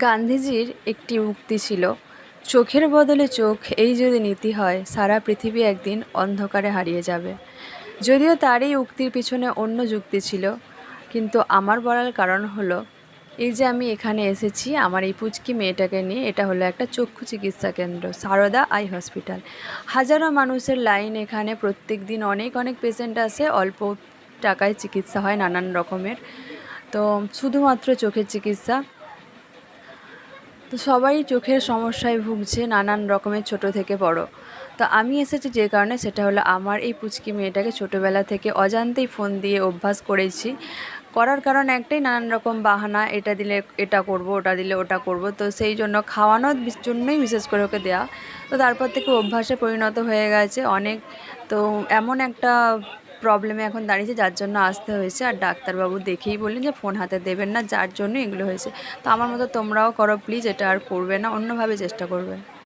গান্ধীজির একটি উক্তি ছিল, চোখের বদলে চোখ এই যদি নীতি হয়, সারা পৃথিবী একদিন অন্ধকারে হারিয়ে যাবে। যদিও তার এই উক্তির পিছনে অন্য যুক্তি ছিল, কিন্তু আমার বলার কারণ হলো এই যে আমি এখানে এসেছি আমার এই পুচকি মেয়েটাকে নিয়ে। এটা হলো একটা চক্ষু চিকিৎসা কেন্দ্র, সারদা আই হসপিটাল। হাজারো মানুষের লাইন এখানে, প্রত্যেক দিন অনেক অনেক পেশেন্ট আসে, অল্প টাকায় চিকিৎসা হয় নানান রকমের। তো শুধুমাত্র চোখের চিকিৎসা। তো সবাই চোখের সমস্যায় ভুগছে, নানান রকমের, ছোট থেকে বড়। তো আমি এসেছি যে কারণে, সেটা হলো আমার এই পুচকি মেয়েটাকে ছোটোবেলা থেকে অজান্তেই ফোন দিয়ে অভ্যাস করেছি। করার কারণ একটাই, নানান রকম বাহানা, এটা দিলে এটা করব, ওটা দিলে ওটা করব। তো সেই জন্য খাওয়ানোর জন্যই বিশেষ করে ওকে দেওয়া। তো তারপর থেকে অভ্যাসে পরিণত হয়ে গেছে অনেক। তো এমন একটা প্রবলেমে এখন দাঁড়িয়েছে, যার জন্য আসতে হয়েছে। আর ডাক্তারবাবু দেখেই বললেন যে ফোন হাতে দেবেন না, যার জন্য এগুলো হয়েছে। তো আমার মতো তোমরাও করো প্লিজ, এটা আর করবে না, অন্যভাবে চেষ্টা করবে।